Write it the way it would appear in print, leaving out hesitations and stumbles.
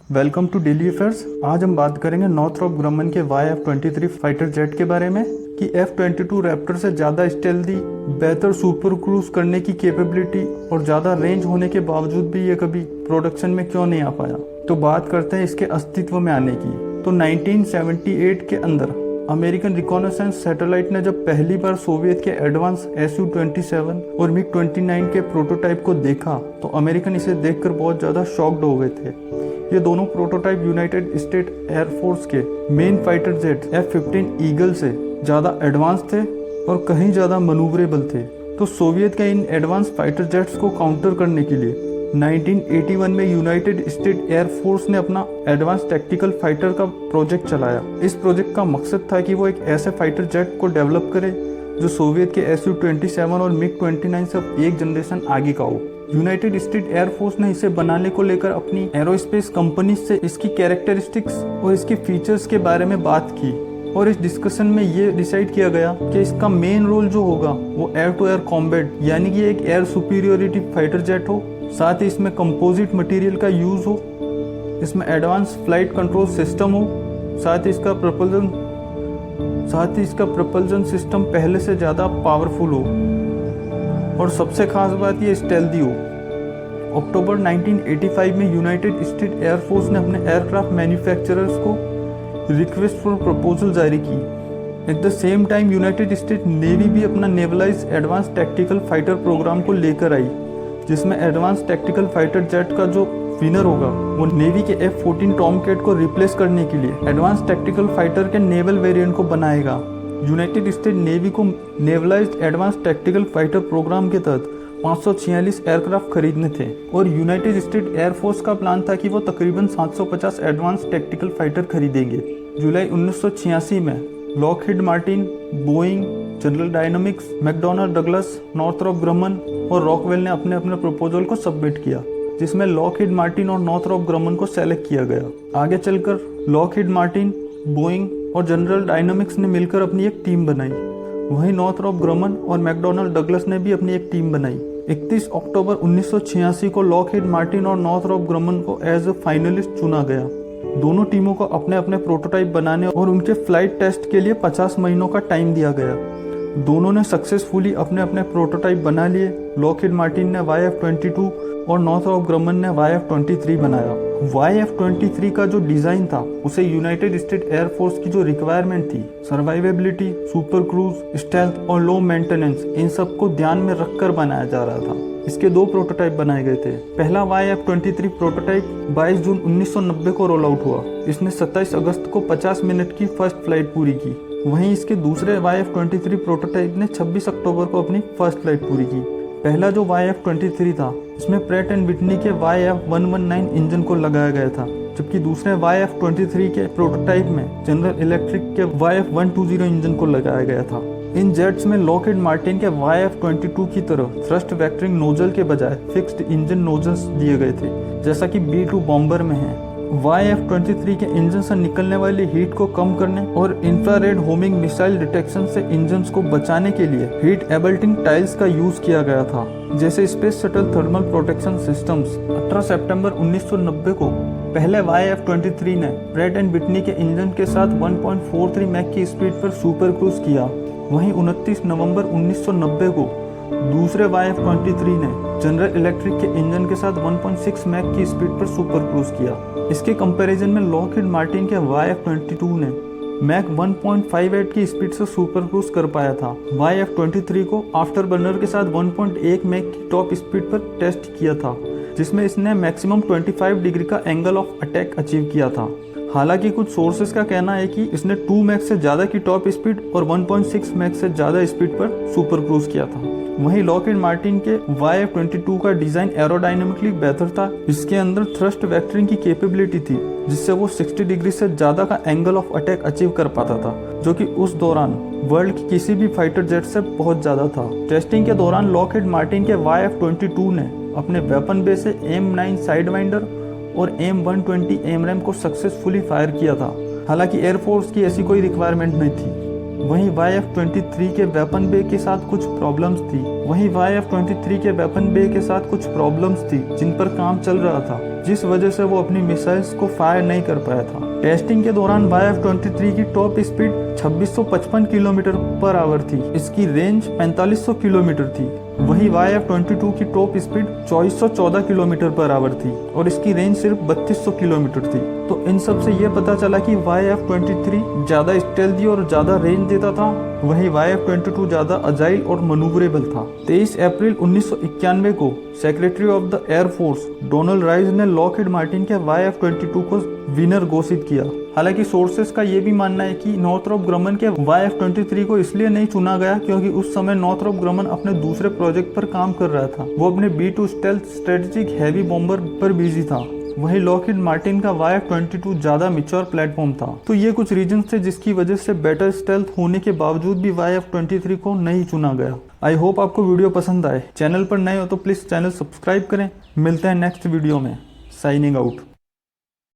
Welcome to daily affairs. आज हम बात करेंगे नॉर्थरॉप ग्रमन के YF-23 फाइटर जेट के बारे में कि F-22 रैप्टर से ज़्यादा स्टेल्दी, बेहतर सुपर क्रूज करने की कैपेबिलिटी और ज़्यादा रेंज होने के बावजूद भी ये कभी प्रोडक्शन में क्यों नहीं आ पाया। तो बात करते हैं इसके अस्तित्व में आने की। तो 1978 के अंदर अमेरिकन रिकॉनेसेंस सैटेलाइट ने जब पहली बार सोवियत के एडवांस Su-27 और MiG-29 के प्रोटोटाइप को देखा तो अमेरिकन इसे देखकर बहुत ज़्यादा शॉक्ड हो गए थे। ये दोनों प्रोटोटाइप यूनाइटेड स्टेट एयरफोर्स के main fighter jet F-15 eagle से ज़्यादा एडवांस थे और कहीं ज़्यादा मनूवरेबल थे। तो सोवियत के इन एडवांस फाइटर जेट्स को काउंटर करने के लिए 1981 में यूनाइटेड स्टेट एयरफोर्स ने अपना एडवांस टैक्टिकल फाइटर का प्रोजेक्ट चलाया। इस प्रोजेक्ट का मकसद था कि वो एक ऐसे फाइटर जेट को डेवलप करे जो सोवियत के Su-27 और MiG-29 से एक जनरेशन आगे का हो। यूनाइटेड स्टेट एयरफोर्स ने इसे बनाने को लेकर अपनी एरोस्पेस कंपनी से इसकी कैरेक्टरिस्टिक्स और इसके फीचर्स के बारे में बात की और इस डिस्कशन में ये डिसाइड किया गया कि इसका मेन रोल जो होगा वो एयर टू एयर कॉम्बैट यानी कि एक एयर सुपीरियोरिटी फाइटर जेट हो। साथ ही इसमें कंपोजिट मटेरियल का यूज़ हो, इसमें एडवांस फ्लाइट कंट्रोल सिस्टम हो, साथ ही इसका प्रपल्जन सिस्टम पहले से ज़्यादा पावरफुल हो और सबसे खास बात ये स्टेल्दी हो। अक्टूबर 1985 में यूनाइटेड स्टेट एयरफोर्स ने अपने एयरक्राफ्ट मैन्युफैक्चरर्स को रिक्वेस्ट फॉर प्रपोजल जारी की। At the same time United state navy भी अपना नेवलाइज एडवांस टैक्टिकल फाइटर प्रोग्राम को लेकर आई, जिसमें एडवांस टैक्टिकल फाइटर जेट का जो विनर होगा वो नेवी के F-14 टॉमकैट को रिप्लेस करने के लिए एडवांस टैक्टिकल फाइटर के नेवल वेरिएंट को बनाएगा। यूनाइटेड स्टेट नेवी को नेवलाइज्ड एडवांस टैक्टिकल फाइटर प्रोग्राम के तहत 546 एयरक्राफ्ट खरीदने थे और यूनाइटेड स्टेट एयरफोर्स का प्लान था कि वो तकरीबन 750 एडवांस टैक्टिकल फाइटर खरीदेंगे। जुलाई 1986 में Lockheed Martin, Boeing, General Dynamics, McDonnell Douglas, Northrop Grumman और रॉकवेल ने अपने अपने प्रपोजल को सबमिट किया, जिसमें लॉकहीड मार्टिन और नॉर्थरॉप ग्रमन को सेलेक्ट किया गया। आगे चलकर लॉकहीड मार्टिन, बोइंग और जनरल डायनामिक्स ने मिलकर अपनी एक टीम बनाई। वहीं नॉर्थरॉप ग्रमन और मैकडॉनल्ड डगलस ने भी अपनी एक टीम बनाई। 31 अक्टूबर 1986 को लॉकहीड मार्टिन और नॉर्थरॉप ग्रमन को एज ए फाइनलिस्ट चुना गया। दोनों टीमों को अपने अपने प्रोटोटाइप बनाने और उनके फ्लाइट टेस्ट के लिए 50 महीनों का टाइम दिया गया। दोनों ने सक्सेसफुली अपने अपने प्रोटोटाइप बना लिए। लॉकहीड मार्टिन ने YF-22 और नॉर्थरॉप ग्रमन ने YF-23 बनाया। YF-23 का जो डिज़ाइन था उसे यूनाइटेड स्टेट एयरफोर्स की जो रिक्वायरमेंट थी, सर्वाइवेबिलिटी, सुपर क्रूज, स्टेल्थ और लो मेंटेनेंस, इन सब को ध्यान में रखकर बनाया जा रहा था। इसके दो प्रोटोटाइप बनाए गए थे। पहला YF-23 प्रोटोटाइप 22 जून 1990 को रोल आउट हुआ। इसने 27 अगस्त को 50 मिनट की फर्स्ट फ्लाइट पूरी की। वहीं इसके दूसरे YF-23 प्रोटोटाइप ने 26 अक्टूबर को अपनी फर्स्ट फ्लाइट पूरी की। पहला जो YF-23 था इसमें प्रैट एंड विटनी के YF-119 इंजन को लगाया गया था, जबकि दूसरे YF-23 के प्रोटोटाइप में जनरल इलेक्ट्रिक के YF-120 इंजन को लगाया गया था। इन जेट्स में लॉकहीड मार्टिन के YF-22 की तरह थ्रस्ट वेक्टरिंग नोजल के बजाय फिक्स्ड इंजन नोजल्स दिए गए थे, जैसा कि B-2 बॉम्बर में है। YF-23 के इंजन से निकलने वाली हीट को कम करने और इंफ्रारेड होमिंग मिसाइल डिटेक्शन से इंजन्स को बचाने के लिए हीट एबल्टिंग टाइल्स का यूज किया गया था, जैसे space shuttle thermal protection systems. 18 सितंबर 1990 को पहले YF-23 ने प्रैट एंड विटनी के इंजन के साथ 1.43 मैक की स्पीड पर सुपर क्रूज किया। वहीं 29 नवंबर 1990 को दूसरे YF-23 ने जनरल इलेक्ट्रिक के इंजन के साथ 1.6 मैक की स्पीड पर सुपर क्रूज किया। इसके कंपैरिजन में लॉकहीड मार्टिन के YF-22 ने मैक 1.58 की स्पीड से सुपर क्रूज कर पाया था। YF-23 को आफ्टर बर्नर के साथ 1.1 मैक की टॉप स्पीड पर टेस्ट किया था, जिसमें इसने मैक्सिमम 25 डिग्री का एंगल ऑफ अटैक अचीव किया था। हालांकि कुछ सोर्सेज का कहना है कि इसने 2 मैक से ज़्यादा की टॉप स्पीड और 1.6 मैक से ज़्यादा स्पीड पर सुपर क्रूज किया था। वहीं लॉकहीड मार्टिन के YF-22 का डिज़ाइन एरोडायनेमिकली बेहतर था। इसके अंदर थ्रस्ट वेक्टरिंग की कैपेबिलिटी थी, जिससे वो 60 डिग्री से ज़्यादा का एंगल ऑफ अटैक अचीव कर पाता था, जो कि उस दौरान वर्ल्ड की किसी भी फाइटर जेट से बहुत ज़्यादा था। टेस्टिंग के दौरान लॉकहीड मार्टिन के YF-22 ने अपने वेपन बे से M9 साइडवाइंडर और M120 AMRAAM को सक्सेसफुली फायर किया था। हालांकि एयरफोर्स की ऐसी कोई रिक्वायरमेंट नहीं थी। वहीं YF-23 के वेपन बे के साथ कुछ प्रॉब्लम्स थी जिन पर काम चल रहा था। जिस वजह से वो अपनी मिसाइल्स को फायर नहीं कर पाया था। टेस्टिंग के दौरान YF-23 की top speed 2655 kilometre per hour थी। इसकी रेंज 4500 किलोमीटर थी। वहीं YF-22 की top speed 2414 kilometre per hour थी और इसकी रेंज सिर्फ 3200 किलोमीटर थी। तो इन सब से ये पता चला कि YF-23 ज़्यादा स्टेल्थी और ज़्यादा रेंज देता था, वहीं YF-22 ज़्यादा अजाइल और मनूवरेबल था। 23 अप्रैल 1991 को secretary of the air force Donald rice ने लॉकहीड मार्टिन के YF-22 को विनर घोषित किया। हालांकि सोर्सेस का ये भी मानना है कि नॉर्थरॉप ग्रमन के YF-23 को इसलिए नहीं चुना गया क्योंकि उस समय नॉर्थरॉप ग्रमन अपने दूसरे प्रोजेक्ट पर काम कर रहा था। वो अपने B-2 stealth strategic heavy bomber पर बिजी था। वहीं लॉकहीड मार्टिन का YF-22 ज्यादा मैच्योर प्लेटफॉर्म था। तो ये कुछ रीजन थे जिसकी वजह से बेटर स्टेल्थ होने के बावजूद भी YF-23 को नहीं चुना गया। आई होप आपको वीडियो पसंद आए। चैनल पर नए हो तो प्लीज चैनल सब्सक्राइब करें। मिलते हैं नेक्स्ट वीडियो में। Signing out.